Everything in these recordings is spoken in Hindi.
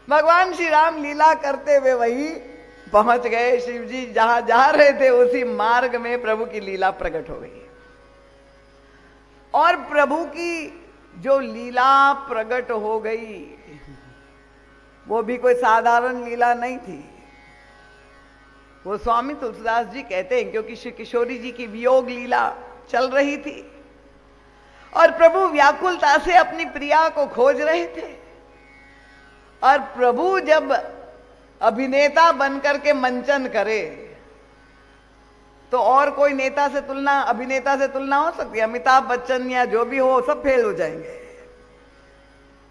भगवान श्री राम लीला करते हुए वही पहुंच गए। शिव जी जहां जा रहे थे उसी मार्ग में प्रभु की लीला प्रकट हो गई। और प्रभु की जो लीला प्रकट हो गई वो भी कोई साधारण लीला नहीं थी। वो स्वामी तुलसीदास जी कहते हैं क्योंकि श्री किशोरी जी की वियोग लीला चल रही थी और प्रभु व्याकुलता से अपनी प्रिया को खोज रहे थे। और प्रभु जब अभिनेता बनकर के मंचन करे तो और कोई नेता से तुलना, अभिनेता से तुलना हो सकती है? अमिताभ बच्चन या जो भी हो सब फेल हो जाएंगे।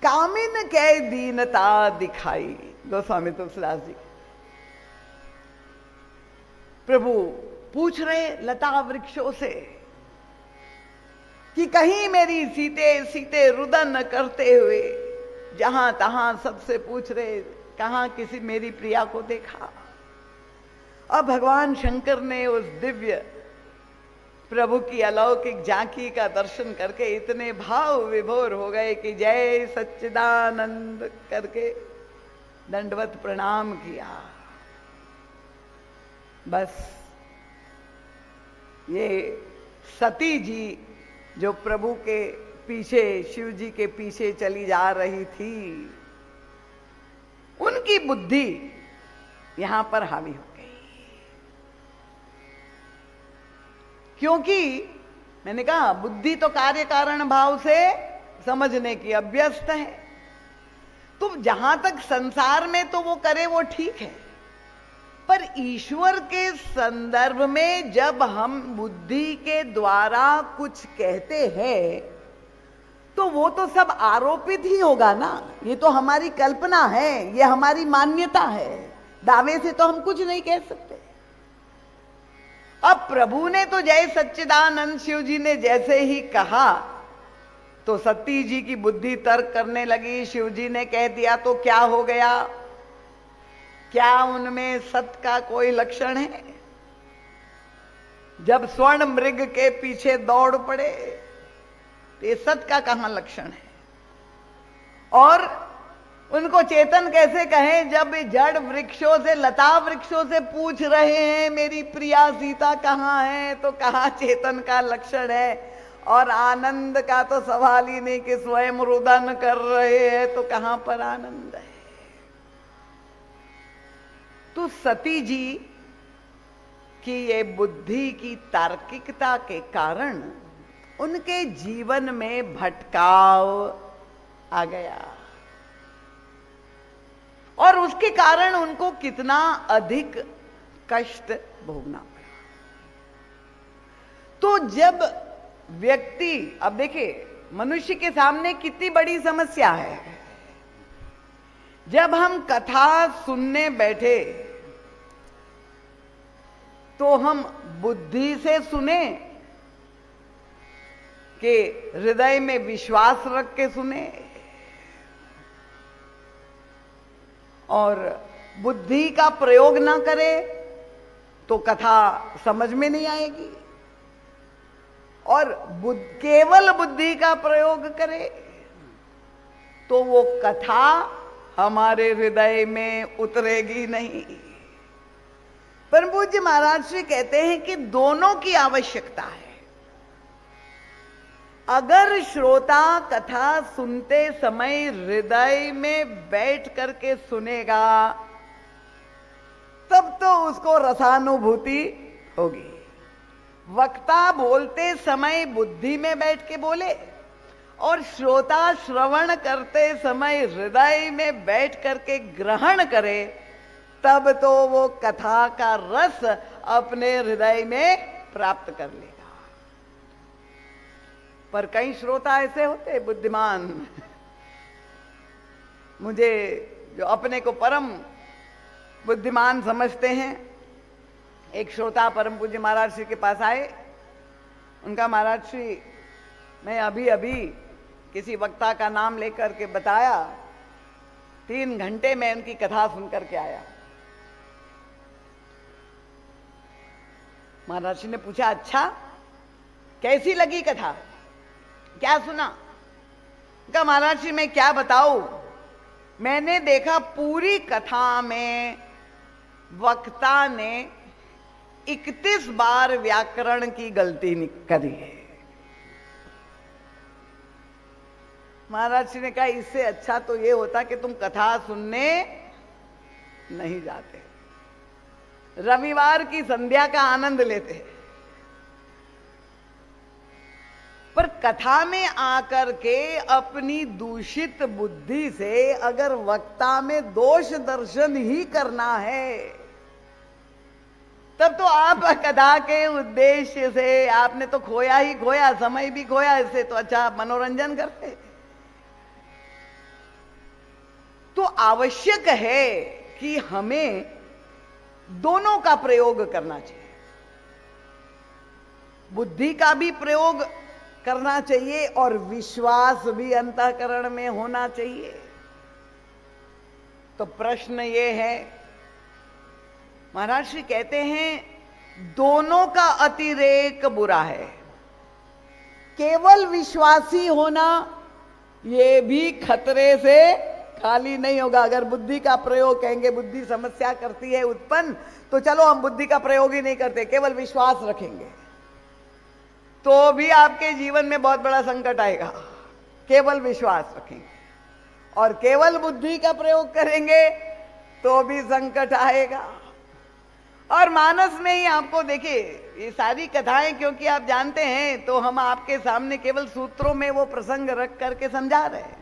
कामिन कै दीनता दिखाई, गोस्वामी तुलसीदास जी। प्रभु पूछ रहे लता वृक्षों से कि कहीं मेरी सीते सीते रुदन करते हुए, जहां तहां सबसे पूछ रहे कहां किसी मेरी प्रिया को देखा। अब भगवान शंकर ने उस दिव्य प्रभु की अलौकिक झांकी का दर्शन करके इतने भाव विभोर हो गए कि जय सच्चिदानंद करके दंडवत प्रणाम किया। बस ये सती जी जो प्रभु के पीछे, शिव जी के पीछे चली जा रही थी, उनकी बुद्धि यहां पर हावी हो गई। क्योंकि मैंने कहा बुद्धि तो कार्य कारण भाव से समझने की अभ्यस्त है। तो जहां तक संसार में तो वो करे वो ठीक है, पर ईश्वर के संदर्भ में जब हम बुद्धि के द्वारा कुछ कहते हैं तो वो तो सब आरोपित ही होगा ना। ये तो हमारी कल्पना है, ये हमारी मान्यता है, दावे से तो हम कुछ नहीं कह सकते। अब प्रभु ने तो जय सच्चिदानंद शिव जी ने जैसे ही कहा तो सती जी की बुद्धि तर्क करने लगी। शिव जी ने कह दिया तो क्या हो गया? क्या उनमें सत का कोई लक्षण है? जब स्वर्ण मृग के पीछे दौड़ पड़े तो ये सत का कहां लक्षण है? और उनको चेतन कैसे कहें जब जड़ वृक्षों से, लता वृक्षों से पूछ रहे हैं मेरी प्रिया सीता कहां है, तो कहां चेतन का लक्षण है? और आनंद का तो सवाल ही नहीं कि स्वयं रुदन कर रहे हैं, तो कहां पर आनंद है? तो सती जी की ये बुद्धि की तार्किकता के कारण उनके जीवन में भटकाव आ गया और उसके कारण उनको कितना अधिक कष्ट भोगना पड़ा। तो जब व्यक्ति, अब देखिए मनुष्य के सामने कितनी बड़ी समस्या है। जब हम कथा सुनने बैठे तो हम बुद्धि से सुने कि हृदय में विश्वास रख के सुने, और बुद्धि का प्रयोग ना करे तो कथा समझ में नहीं आएगी, और केवल बुद्धि का प्रयोग करे तो वो कथा हमारे हृदय में उतरेगी नहीं। परम पूज्य महाराज जी कहते हैं कि दोनों की आवश्यकता है। अगर श्रोता कथा सुनते समय हृदय में बैठ करके सुनेगा तब तो उसको रसानुभूति होगी। वक्ता बोलते समय बुद्धि में बैठ के बोले और श्रोता श्रवण करते समय हृदय में बैठ करके ग्रहण करे, तब तो वो कथा का रस अपने हृदय में प्राप्त कर लेगा। पर कई श्रोता ऐसे होते बुद्धिमान, मुझे जो अपने को परम बुद्धिमान समझते हैं। एक श्रोता परम पूज्य महाराज श्री के पास आए। उनका महाराज श्री, मैं अभी अभी किसी वक्ता का नाम लेकर के बताया, 3 घंटे में उनकी कथा सुनकर के आया। महाराज श्री ने पूछा, अच्छा कैसी लगी कथा, क्या सुना? कहा महाराज जी मैं क्या बताऊं, मैंने देखा पूरी कथा में वक्ता ने 31 बार व्याकरण की गलती करी है। महाराज जी ने कहा इससे अच्छा तो ये होता कि तुम कथा सुनने नहीं जाते, रविवार की संध्या का आनंद लेते। पर कथा में आकर के अपनी दूषित बुद्धि से अगर वक्ता में दोष दर्शन ही करना है, तब तो आप कथा के उद्देश्य से आपने तो खोया ही खोया, समय भी खोया। इससे तो अच्छा आप मनोरंजन करते। तो आवश्यक है कि हमें दोनों का प्रयोग करना चाहिए। बुद्धि का भी प्रयोग करना चाहिए और विश्वास भी अंतःकरण में होना चाहिए। तो प्रश्न ये है, महाराज श्री कहते हैं दोनों का अतिरेक बुरा है। केवल विश्वासी होना ये भी खतरे से खाली नहीं होगा। अगर बुद्धि का प्रयोग कहेंगे बुद्धि समस्या करती है उत्पन्न, तो चलो हम बुद्धि का प्रयोग ही नहीं करते, केवल विश्वास रखेंगे, तो भी आपके जीवन में बहुत बड़ा संकट आएगा। केवल विश्वास रखेंगे और केवल बुद्धि का प्रयोग करेंगे तो भी संकट आएगा। और मानस में ही आपको देखिए ये सारी कथाएं, क्योंकि आप जानते हैं, तो हम आपके सामने केवल सूत्रों में वो प्रसंग रख करके समझा रहे हैं।